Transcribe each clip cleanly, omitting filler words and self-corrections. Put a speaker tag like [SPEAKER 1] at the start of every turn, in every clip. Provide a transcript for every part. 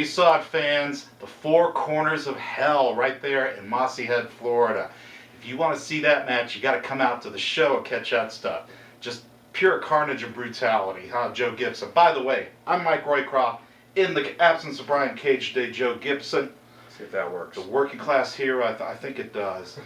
[SPEAKER 1] saw it, fans. The Four Corners of Hell right there in Mossy Head, Florida. If you want to see that match, you got to come out to the show and catch that stuff. Just pure carnage and brutality, huh, Joe Gibson? By the way, I'm Mike Roycroft. In the absence of Brian Caige today, Joe Gibson.
[SPEAKER 2] See if that works.
[SPEAKER 1] The working class hero, I think it does.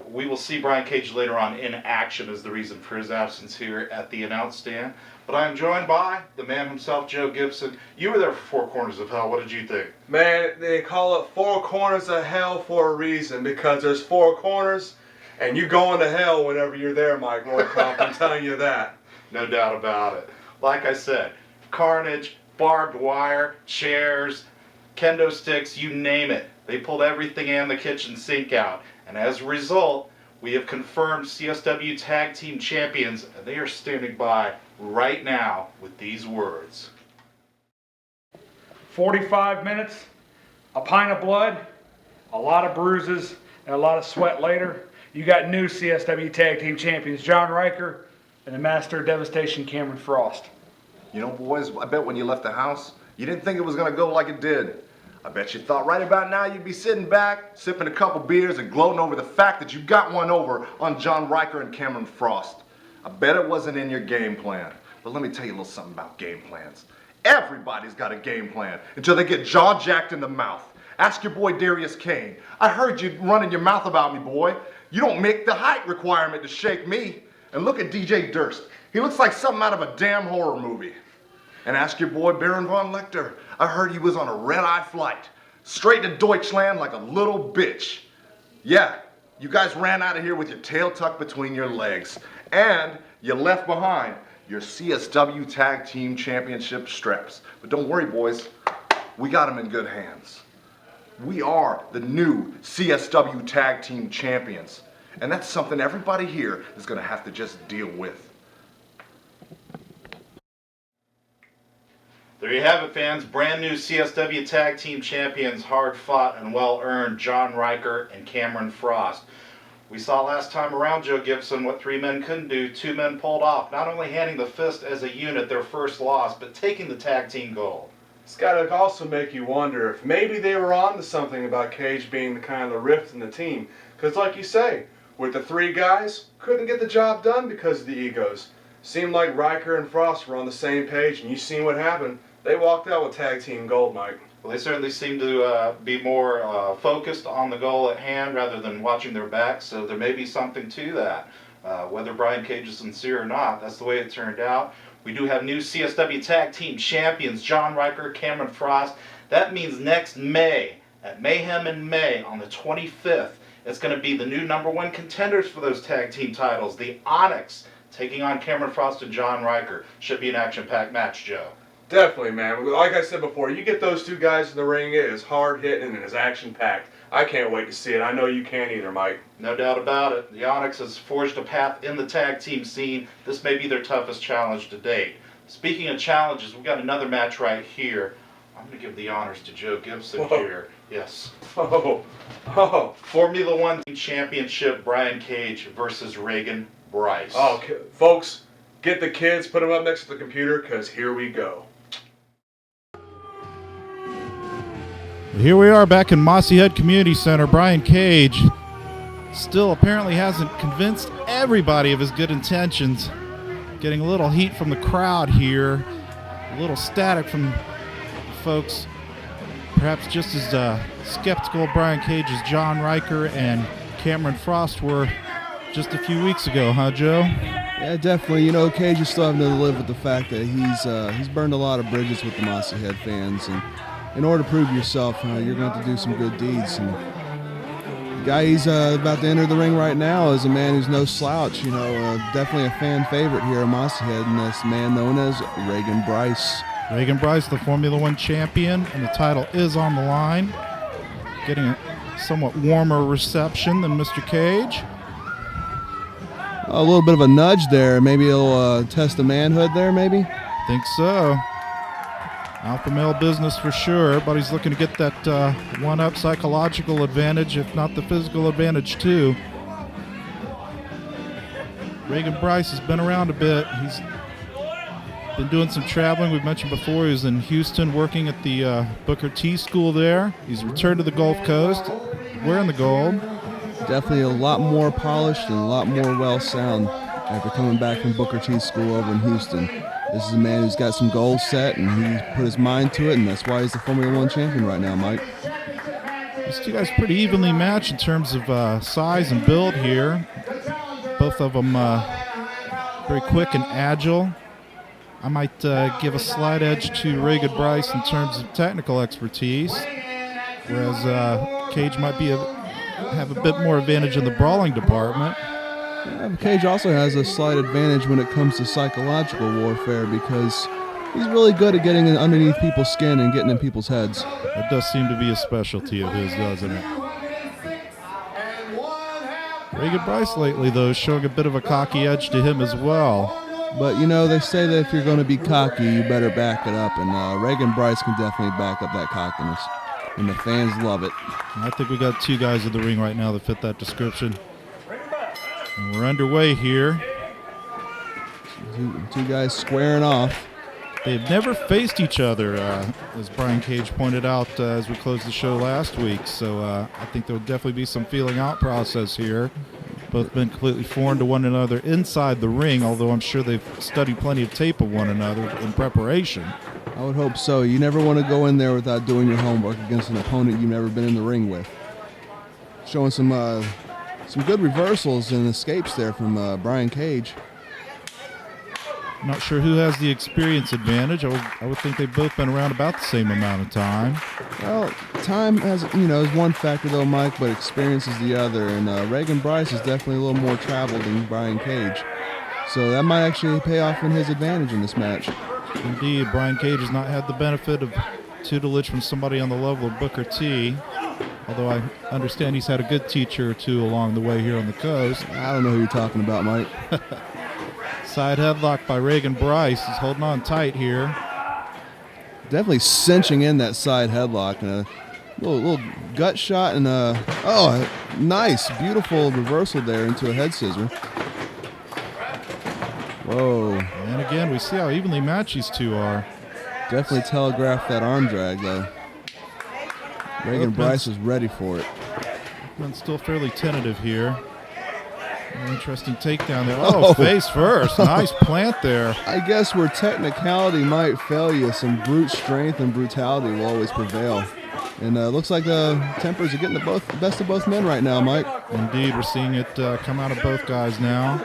[SPEAKER 1] We will see Brian Caige later on in action as the reason for his absence here at the announce stand. But I am joined by the man himself, Joe Gibson. You were there for Four Corners of Hell. What did you think?
[SPEAKER 2] Man, they call it Four Corners of Hell for a reason, because there's four corners, and you going to hell whenever you're there, Mike Roycroft. I'm telling you that.
[SPEAKER 1] No doubt about it. Like I said, carnage, barbed wire, chairs, kendo sticks, you name it. They pulled everything and the kitchen sink out. And as a result, we have confirmed CSW Tag Team Champions, and they are standing by right now with these words.
[SPEAKER 3] 45 minutes, a pint of blood, a lot of bruises, and a lot of sweat later. You got new CSW Tag Team Champions John Riker and the Master of Devastation Cameron Frost.
[SPEAKER 4] You know, boys, I bet when you left the house, you didn't think it was going to go like it did. I bet you thought right about now you'd be sitting back, sipping a couple beers and gloating over the fact that you got one over on John Riker and Cameron Frost. I bet it wasn't in your game plan. But let me tell you a little something about game plans. Everybody's got a game plan until they get jaw-jacked in the mouth. Ask your boy Darius Kane. I heard you running your mouth about me, boy. You don't make the height requirement to shake me. And look at DJ Durst. He looks like something out of a damn horror movie. And ask your boy Baron von Lechter. I heard he was on a red-eye flight, straight to Deutschland like a little bitch. Yeah, you guys ran out of here with your tail tucked between your legs. And you left behind your CSW Tag Team Championship straps. But don't worry, boys. We got them in good hands. We are the new CSW Tag Team Champions. And that's something everybody here is going to have to just deal with.
[SPEAKER 1] There you have it, fans. Brand new CSW Tag Team Champions, hard fought and well earned, John Riker and Cameron Frost. We saw last time around, Joe Gibson, what three men couldn't do, two men pulled off, not only handing the fist as a unit their first loss, but taking the tag team gold.
[SPEAKER 2] It's got to also make you wonder if maybe they were on to something about Caige being the kind of the rift in the team. Because like you say, with the three guys, couldn't get the job done because of the egos. Seemed like Riker and Frost were on the same page, and you seen what happened. They walked out with tag team gold, Mike.
[SPEAKER 1] Well, they certainly seem to be more focused on the goal at hand rather than watching their backs, so there may be something to that. Whether Brian Caige is sincere or not, that's the way it turned out. We do have new CSW Tag Team Champions, John Riker, Cameron Frost. That means next May, at Mayhem in May, on the 25th, it's going to be the new #1 contenders for those tag team titles, the Onyx, taking on Cameron Frost and John Riker. Should be an action-packed match, Joe.
[SPEAKER 2] Definitely, man. Like I said before, you get those two guys in the ring, it is hard-hitting and it is action-packed. I can't wait to see it. I know you can't either, Mike.
[SPEAKER 1] No doubt about it. The Onyx has forged a path in the tag team scene. This may be their toughest challenge to date. Speaking of challenges, we've got another match right here. I'm going to give the honors to Joe Gibson here. Yes. Formula One Championship, Brian Caige versus Reagan Bryce.
[SPEAKER 2] Okay, folks, get the kids, put them up next to the computer, because here we go.
[SPEAKER 5] Here we are back in Mossy Head Community Center. Brian Caige still apparently hasn't convinced everybody of his good intentions. Getting a little heat from the crowd here. A little static from folks. Perhaps just as skeptical of Brian Caige as John Riker and Cameron Frost were just a few weeks ago, huh, Joe?
[SPEAKER 6] Yeah, definitely. You know, Caige is still having to live with the fact that he's burned a lot of bridges with the Mossy Head fans, and in order to prove yourself, you're going to have to do some good deeds. And the guy he's about to enter the ring right now is a man who's no slouch. You know, definitely a fan favorite here at Mossy Head, and that's the man known as Reagan Bryce.
[SPEAKER 5] Reagan Bryce, the Formula One champion, and the title is on the line. Getting a somewhat warmer reception than Mr. Caige.
[SPEAKER 6] A little bit of a nudge there. Maybe he'll test the manhood there, maybe?
[SPEAKER 5] Think so. Alpha male business for sure. Everybody's looking to get that one-up psychological advantage, if not the physical advantage, too. Reagan Bryce has been around a bit. He's been doing some traveling. We've mentioned before he was in Houston working at the Booker T school there. He's returned to the Gulf Coast, wearing the gold.
[SPEAKER 6] Definitely a lot more polished and a lot more well-sound after coming back from Booker T school over in Houston. This is a man who's got some goals set, and he put his mind to it, and that's why he's the Formula One champion right now, Mike.
[SPEAKER 5] These two guys pretty evenly matched in terms of size and build here. Both of them very quick and agile. I might give a slight edge to Reagan Bryce in terms of technical expertise, whereas Caige might have a bit more advantage in the brawling department.
[SPEAKER 6] Caige also has a slight advantage when it comes to psychological warfare because he's really good at getting underneath people's skin and getting in people's heads.
[SPEAKER 5] That does seem to be a specialty of his, doesn't it? Reagan Bryce lately, though, is showing a bit of a cocky edge to him as well.
[SPEAKER 6] But, you know, they say that if you're going to be cocky, you better back it up, and Reagan Bryce can definitely back up that cockiness, and the fans love it.
[SPEAKER 5] I think we got two guys in the ring right now that fit that description. And we're underway here.
[SPEAKER 6] Two guys squaring off.
[SPEAKER 5] They've never faced each other, as Brian Caige pointed out as we closed the show last week. So I think there will definitely be some feeling out process here. Both been completely foreign to one another inside the ring, although I'm sure they've studied plenty of tape of one another in preparation.
[SPEAKER 6] I would hope so. You never want to go in there without doing your homework against an opponent you've never been in the ring with. Showing some good reversals and escapes there from Brian Caige.
[SPEAKER 5] Not sure who has the experience advantage. I would think they've both been around about the same amount of time.
[SPEAKER 6] Well, time is one factor though, Mike, but experience is the other. And Reagan Bryce is definitely a little more traveled than Brian Caige, so that might actually pay off in his advantage in this match.
[SPEAKER 5] Indeed, Brian Caige has not had the benefit of tutelage from somebody on the level of Booker T. Although I understand he's had a good teacher or two along the way here on the coast.
[SPEAKER 6] I don't know who you're talking about, Mike.
[SPEAKER 5] Side headlock by Reagan Bryce. He's holding on tight here.
[SPEAKER 6] Definitely cinching in that side headlock. And a little gut shot and a nice, beautiful reversal there into a head scissor. Whoa.
[SPEAKER 5] And again, we see how evenly matched these two are.
[SPEAKER 6] Definitely telegraphed that arm drag, though. Reagan Bryce is ready for it.
[SPEAKER 5] Been still fairly tentative here. An interesting takedown there. Oh, face first. Nice plant there.
[SPEAKER 6] I guess where technicality might fail you, some brute strength and brutality will always prevail. And looks like the tempers are getting the best of both men right now, Mike.
[SPEAKER 5] Indeed, we're seeing it come out of both guys now.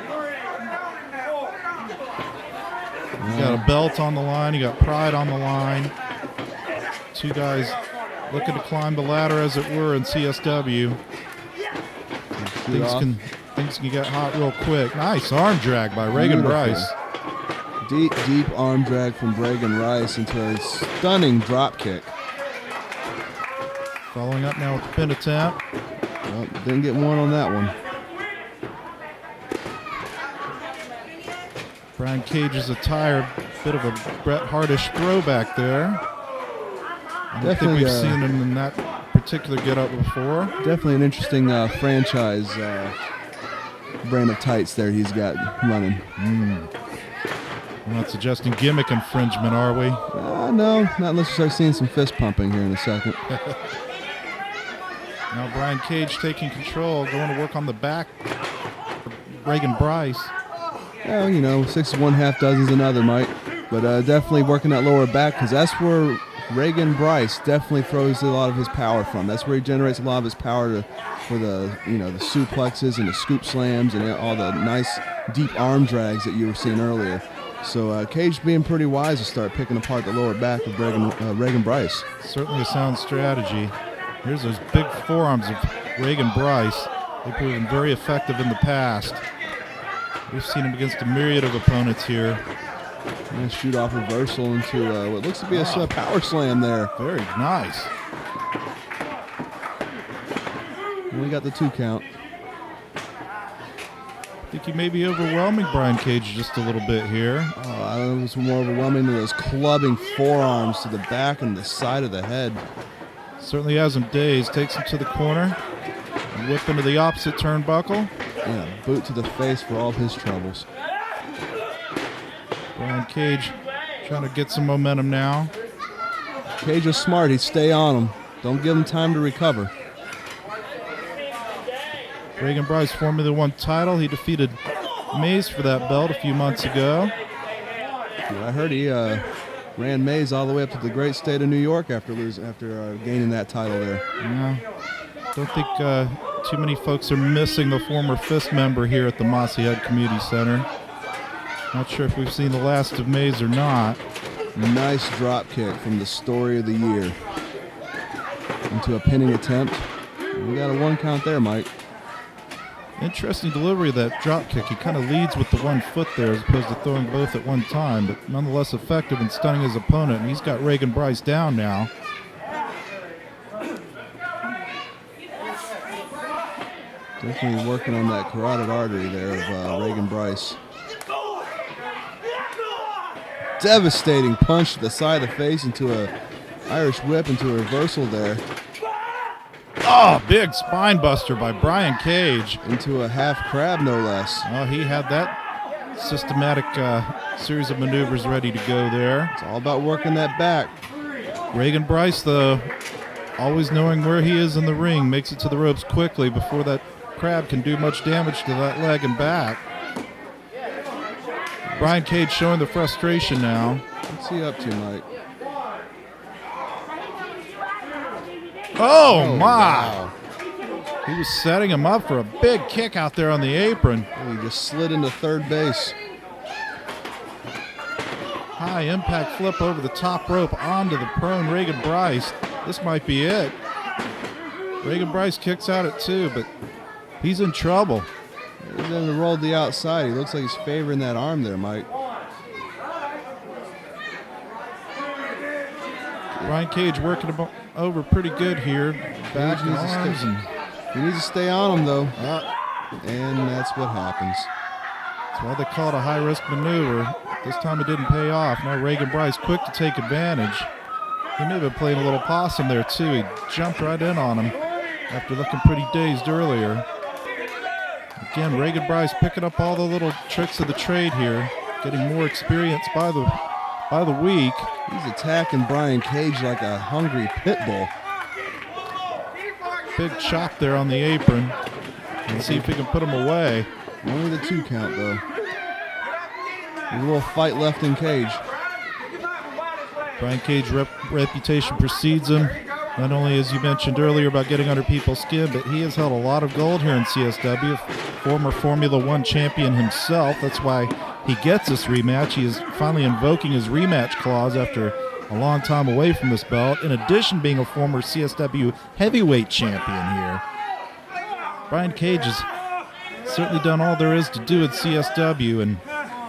[SPEAKER 5] You got a belt on the line. You got pride on the line. Two guys looking to climb the ladder, as it were, in CSW. Things can get hot real quick. Nice arm drag by Reagan Bryce.
[SPEAKER 6] Deep arm drag from Reagan Bryce into a stunning drop kick.
[SPEAKER 5] Following up now with the pin attempt.
[SPEAKER 6] Well, didn't get one on that one.
[SPEAKER 5] Brian Caige's attire, bit of a Bret Hartish throwback there. I don't think we've seen him in that particular get-up before.
[SPEAKER 6] Definitely an interesting franchise brand of tights there he's got running.
[SPEAKER 5] We're not suggesting gimmick infringement, are we?
[SPEAKER 6] No, not unless you start seeing some fist pumping here in a second.
[SPEAKER 5] Now Brian Caige taking control, going to work on the back. Reagan Bryce.
[SPEAKER 6] Well, 6 of one, half dozen's another, Mike. But definitely working that lower back, because that's where Reagan Bryce definitely throws a lot of his power from. That's where he generates a lot of his power for the the suplexes and the scoop slams and all the nice deep arm drags that you were seeing earlier. So Caige being pretty wise to start picking apart the lower back of Reagan Bryce.
[SPEAKER 5] Certainly a sound strategy. Here's those big forearms of Reagan Bryce. They've proven very effective in the past. We've seen him against a myriad of opponents here.
[SPEAKER 6] Nice shoot off reversal into what looks to be a power slam there.
[SPEAKER 5] Very nice.
[SPEAKER 6] And we got the 2 count.
[SPEAKER 5] I think he may be overwhelming Brian Caige just a little bit here.
[SPEAKER 6] I don't know if it's more overwhelming than those clubbing forearms to the back and the side of the head.
[SPEAKER 5] Certainly has him dazed. Takes him to the corner. And whip into the opposite turnbuckle.
[SPEAKER 6] And a boot to the face for all of his troubles.
[SPEAKER 5] Brian Caige Trying to get some momentum now.
[SPEAKER 6] Caige was smart. He'd stay on him. Don't give him time to recover.
[SPEAKER 5] Reagan Bryce Formula One title. He defeated Mays for that belt a few months ago.
[SPEAKER 6] Yeah, I heard he ran Mays all the way up to the great state of New York after gaining that title there.
[SPEAKER 5] Yeah. Don't think too many folks are missing the former FIST member here at the Mossy Head Community Center. Not sure if we've seen the last of Mays or not.
[SPEAKER 6] Nice drop kick from the story of the year into a pinning attempt. We got a 1 count there, Mike.
[SPEAKER 5] Interesting delivery of that drop kick. He kind of leads with the 1 foot there as opposed to throwing both at one time, but nonetheless effective in stunning his opponent. And he's got Reagan Bryce down now.
[SPEAKER 6] Definitely working on that carotid artery there of Reagan Bryce. Devastating punch to the side of the face into a Irish whip into a reversal there.
[SPEAKER 5] Oh, big spine buster by Brian Caige.
[SPEAKER 6] Into a half crab, no less.
[SPEAKER 5] Oh, he had that systematic series of maneuvers ready to go there.
[SPEAKER 6] It's all about working that back.
[SPEAKER 5] Reagan Bryce, though, always knowing where he is in the ring, makes it to the ropes quickly before that crab can do much damage to that leg and back. Brian Caige showing the frustration now.
[SPEAKER 6] What's he up to, Mike?
[SPEAKER 5] Oh, my!
[SPEAKER 6] Wow.
[SPEAKER 5] He was setting him up for a big kick out there on the apron.
[SPEAKER 6] He just slid into third base.
[SPEAKER 5] High impact flip over the top rope onto the prone Reagan Bryce. This might be it. Reagan Bryce kicks out at 2, but he's in trouble.
[SPEAKER 6] He then rolled the outside. He looks like he's favoring that arm there, Mike.
[SPEAKER 5] Brian Caige working him over pretty good here. Back and arms.
[SPEAKER 6] He needs to stay on him, though. And that's what happens.
[SPEAKER 5] That's why they call it a high-risk maneuver. This time it didn't pay off. Now Reagan Bryce quick to take advantage. He may have been playing a little possum there, too. He jumped right in on him after looking pretty dazed earlier. Again, Reagan Bryce picking up all the little tricks of the trade here, getting more experience by the week.
[SPEAKER 6] He's attacking Brian Caige like a hungry pit bull.
[SPEAKER 5] Big chop there on the apron. Let's see if he can put him away.
[SPEAKER 6] Only the 2 count, though. There's a little fight left in Caige.
[SPEAKER 5] Brian Caige's reputation precedes him. Not only, as you mentioned earlier, about getting under people's skin, but he has held a lot of gold here in CSW. Former Formula One champion himself. That's why he gets this rematch. He is finally invoking his rematch clause after a long time away from this belt. In addition, being a former CSW heavyweight champion here. Brian Caige has certainly done all there is to do at CSW, and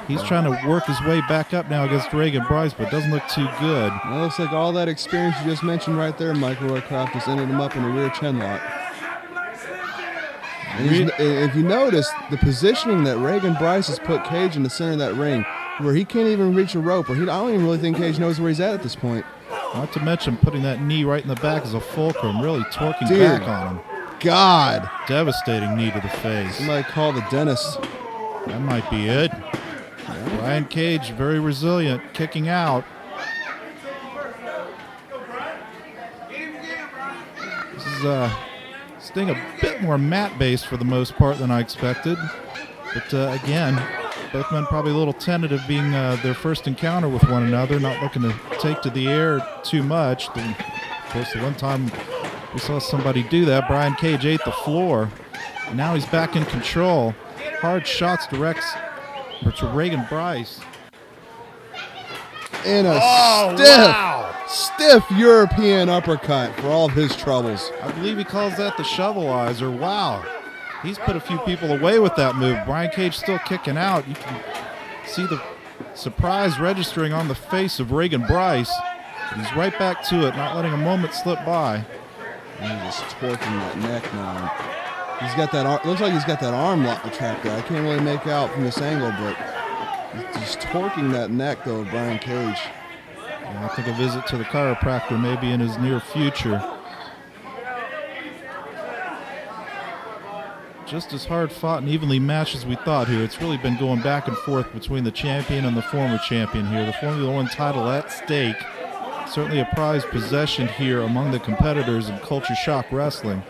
[SPEAKER 5] he's trying to work his way back up now against Reagan Bryce, but doesn't look too good.
[SPEAKER 6] Well, it looks like all that experience you just mentioned right there, Mike Roycroft, just ended him up in a rear chin lock. And if you notice, the positioning that Reagan Bryce has put Caige in the center of that ring, where he can't even reach a rope, or I don't even really think Caige knows where he's at this point.
[SPEAKER 5] Not to mention putting that knee right in the back as a fulcrum, really torquing back on him.
[SPEAKER 6] God.
[SPEAKER 5] Devastating knee to the face.
[SPEAKER 6] Somebody call the dentist.
[SPEAKER 5] That might be it. Brian Caige, very resilient, kicking out. This is staying a bit more mat-based for the most part than I expected. But again, both men probably a little tentative, being their first encounter with one another, not looking to take to the air too much. Of course, the one time we saw somebody do that, Brian Caige ate the floor. And now he's back in control. Hard shots directs to Reagan Bryce.
[SPEAKER 6] And a stiff European uppercut for all of his troubles.
[SPEAKER 5] I believe he calls that the shovelizer. Wow. He's put a few people away with that move. Brian Caige still kicking out. You can see the surprise registering on the face of Reagan Bryce. He's right back to it, not letting a moment slip by.
[SPEAKER 6] And he's just twerking that neck now. He's got that. Looks like he's got that arm lock trapped there. I can't really make out from this angle, but he's twerking that neck though, of Brian Caige.
[SPEAKER 5] Yeah, I think a visit to the chiropractor may be in his near future. just as hard fought and evenly matched as we thought here. It's really been going back and forth between the champion and the former champion here. The Formula One title at stake. Certainly a prized possession here among the competitors in Culture Shock Wrestling.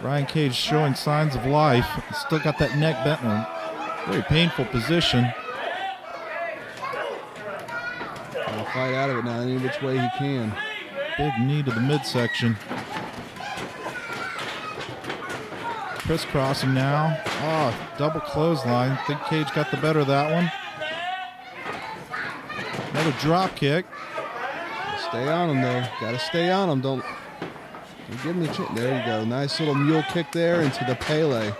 [SPEAKER 5] Brian Caige showing signs of life. Still got that neck bent in a very painful position.
[SPEAKER 6] He'll fight out of it now any which way he can.
[SPEAKER 5] Big knee to the midsection. Crisscrossing now. Oh, double clothesline. I think Caige got the better of that one. Another drop kick.
[SPEAKER 6] Stay on him, though. Got to stay on him. Don't give him the chance. There you go. Nice little mule kick there into the Pele.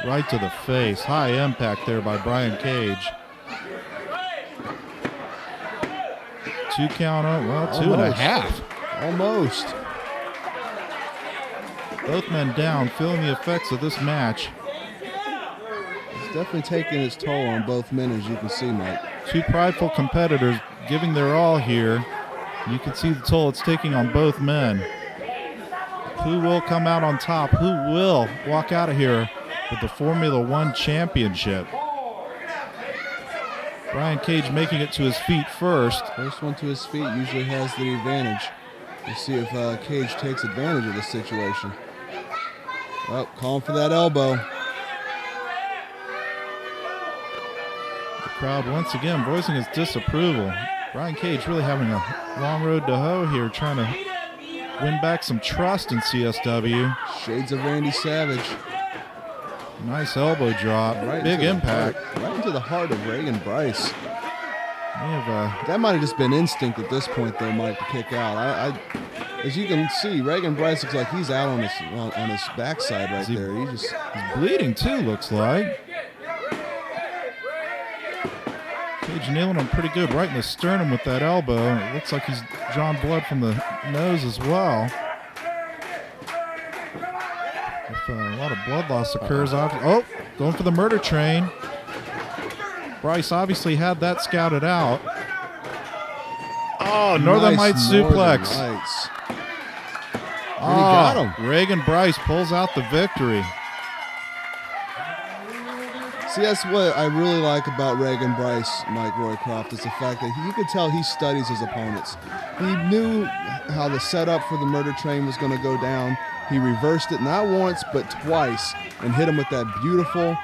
[SPEAKER 5] Right to the face. High impact there by Brian Caige. 2 count out. Well, two and a half.
[SPEAKER 6] Almost.
[SPEAKER 5] Both men down, feeling the effects of this match.
[SPEAKER 6] It's definitely taking its toll on both men, as you can see, Mike.
[SPEAKER 5] Two prideful competitors giving their all here. You can see the toll it's taking on both men. Who will come out on top? Who will walk out of here with the Formula One championship? Brian Caige making it to his feet first.
[SPEAKER 6] First one to his feet usually has the advantage. We'll see if Caige takes advantage of this situation. Well, calling for that elbow.
[SPEAKER 5] The crowd once again voicing its disapproval. Brian Caige really having a long road to hoe here, trying to win back some trust in CSW.
[SPEAKER 6] Shades of Randy Savage.
[SPEAKER 5] Nice elbow drop,
[SPEAKER 6] Right
[SPEAKER 5] big
[SPEAKER 6] into the
[SPEAKER 5] impact.
[SPEAKER 6] heart- right into the heart of Reagan Bryce.
[SPEAKER 5] We have,
[SPEAKER 6] That might have just been instinct at this point, though, Mike, to kick out. As you can see, Reagan Bryce looks like he's out on his backside right there.
[SPEAKER 5] he's bleeding too, looks like. Caige nailing him pretty good right in the sternum with that elbow. It looks like he's drawn blood from the nose as well. If a lot of blood loss occurs, going for the murder train. Bryce obviously had that scouted out. Oh, Northern Lights suplex.
[SPEAKER 6] Northern Lights.
[SPEAKER 5] Oh,
[SPEAKER 6] And he got him.
[SPEAKER 5] Reagan Bryce pulls out the victory.
[SPEAKER 6] See, that's what I really like about Reagan Bryce, Mike Roycroft, is the fact that you could tell he studies his opponents. He knew how the setup for the murder train was going to go down. He reversed it not once, but twice, and hit him with that beautiful,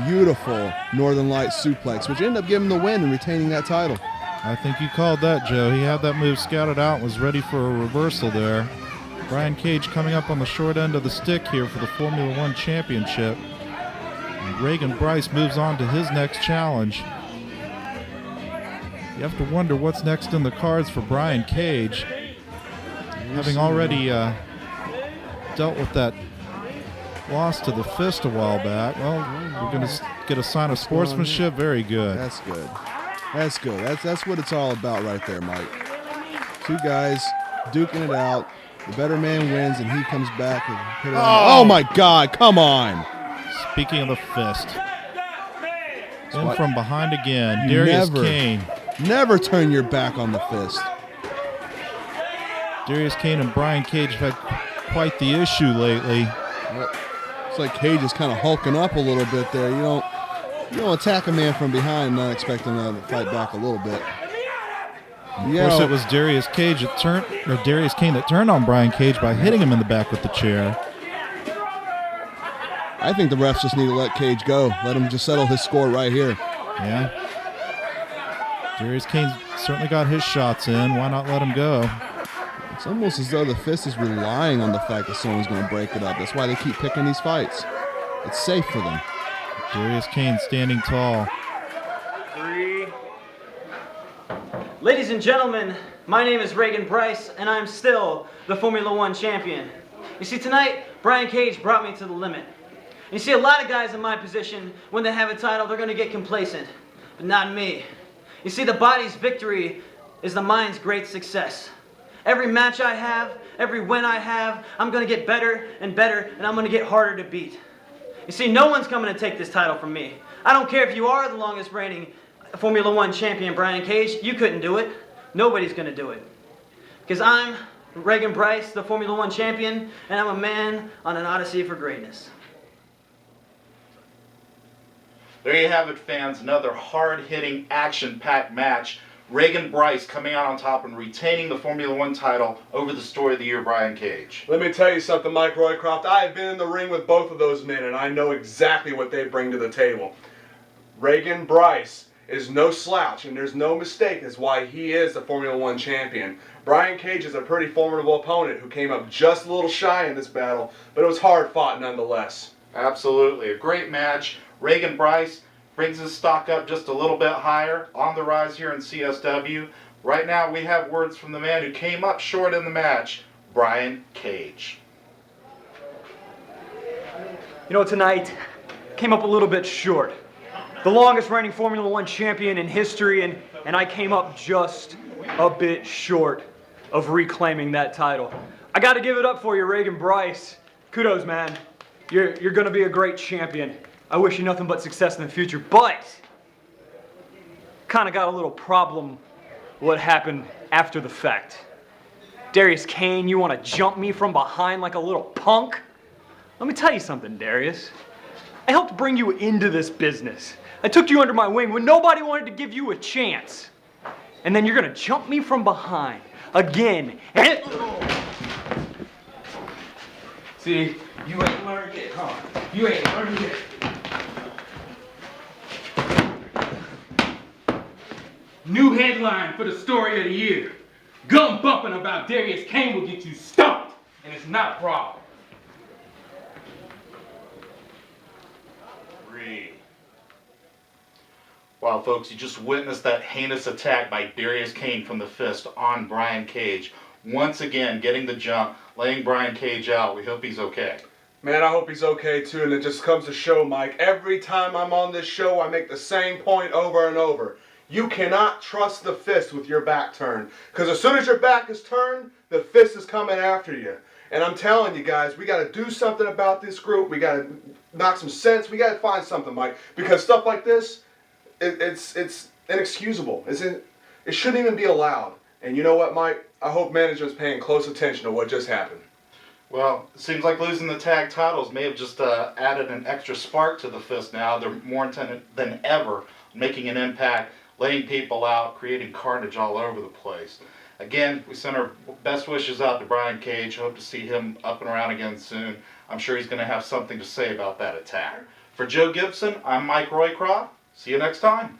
[SPEAKER 6] beautiful Northern Lights suplex, which ended up giving him the win and retaining that title.
[SPEAKER 5] I think you called that, Joe. He had that move scouted out and was ready for a reversal there. Brian Caige coming up on the short end of the stick here for the Formula One championship. And Reagan Bryce moves on to his next challenge. You have to wonder what's next in the cards for Brian Caige. Having already dealt with that loss to the fist a while back. Well, we're going to get a sign of sportsmanship. Very good.
[SPEAKER 6] That's good. That's good. That's what it's all about right there, Mike. Two guys duking it out. The better man wins, and he comes back and put it on. Oh my God! Come on.
[SPEAKER 5] Speaking of the fist, in
[SPEAKER 6] what-
[SPEAKER 5] from behind again,
[SPEAKER 6] You
[SPEAKER 5] Darius
[SPEAKER 6] never-
[SPEAKER 5] Kane.
[SPEAKER 6] Never turn your back on the fist.
[SPEAKER 5] Darius Kane and Brian Caige have had quite the issue lately.
[SPEAKER 6] It's like Caige is kind of hulking up a little bit there. You don't attack a man from behind and not expect him to fight back a little bit.
[SPEAKER 5] Of course, it was Darius Kane that turned on Brian Caige by hitting him in the back with the chair.
[SPEAKER 6] I think the refs just need to let Caige go. Let him just settle his score right here.
[SPEAKER 5] Yeah. Darius Kane certainly got his shots in. Why not let him go?
[SPEAKER 6] It's almost as though the fist is relying on the fact that someone's going to break it up. That's why they keep picking these fights. It's safe for them.
[SPEAKER 5] Darius Kane standing tall.
[SPEAKER 7] 3. Ladies and gentlemen, my name is Reagan Bryce, and I'm still the Formula One champion. You see, tonight, Brian Caige brought me to the limit. You see, a lot of guys in my position, when they have a title, they're going to get complacent, but not me. You see, the body's victory is the mind's great success. Every match I have, every win I have, I'm going to get better and better, and I'm going to get harder to beat. You see, no one's coming to take this title from me. I don't care if you are the longest reigning Formula One champion, Brian Caige. You couldn't do it. Nobody's going to do it. Because I'm Reagan Bryce, the Formula One champion, and I'm a man on an odyssey for greatness.
[SPEAKER 1] There you have it, fans. Another hard-hitting, action-packed match. Reagan Bryce coming out on top and retaining the Formula One title over the story of the year, Brian Caige.
[SPEAKER 2] Let me tell you something, Mike Roycroft. I have been in the ring with both of those men, and I know exactly what they bring to the table. Reagan Bryce is no slouch, and there's no mistake as why he is the Formula One champion. Brian Caige is a pretty formidable opponent who came up just a little shy in this battle, but it was hard fought nonetheless.
[SPEAKER 1] Absolutely. A great match. Reagan Bryce brings his stock up just a little bit higher, on the rise here in CSW. Right now we have words from the man who came up short in the match, Brian Caige.
[SPEAKER 7] You know, tonight came up a little bit short. The longest reigning Formula One champion in history, and I came up just a bit short of reclaiming that title. I got to give it up for you, Reagan Bryce. Kudos, man. You're going to be a great champion. I wish you nothing but success in the future, but kind of got a little problem what happened after the fact. Darius Kane, you want to jump me from behind like a little punk? Let me tell you something, Darius. I helped bring you into this business. I took you under my wing when nobody wanted to give you a chance. And then you're going to jump me from behind again. See, you ain't learned yet, huh? You ain't learned yet.
[SPEAKER 8] New headline for the story of the year. Gum bumping about Darius Kane will get you stumped, and it's not a problem.
[SPEAKER 1] Wow, folks, you just witnessed that heinous attack by Darius Kane from the fist on Brian Caige. Once again, getting the jump, laying Brian Caige out. We hope he's okay.
[SPEAKER 2] Man, I hope he's okay too, and it just comes to show, Mike, every time I'm on this show, I make the same point over and over. You cannot trust the fist with your back turned, because as soon as your back is turned, the fist is coming after you. And I'm telling you guys, we got to do something about this group. We got to knock some sense. We got to find something, Mike, because stuff like this, it's inexcusable. It shouldn't even be allowed. And you know what, Mike? I hope management's paying close attention to what just happened.
[SPEAKER 1] Well, it seems like losing the tag titles may have just added an extra spark to the fist now. They're more intent than ever making an impact, laying people out, creating carnage all over the place. Again, we send our best wishes out to Brian Caige. Hope to see him up and around again soon. I'm sure he's going to have something to say about that attack. For Joe Gibson, I'm Mike Roycroft. See you next time.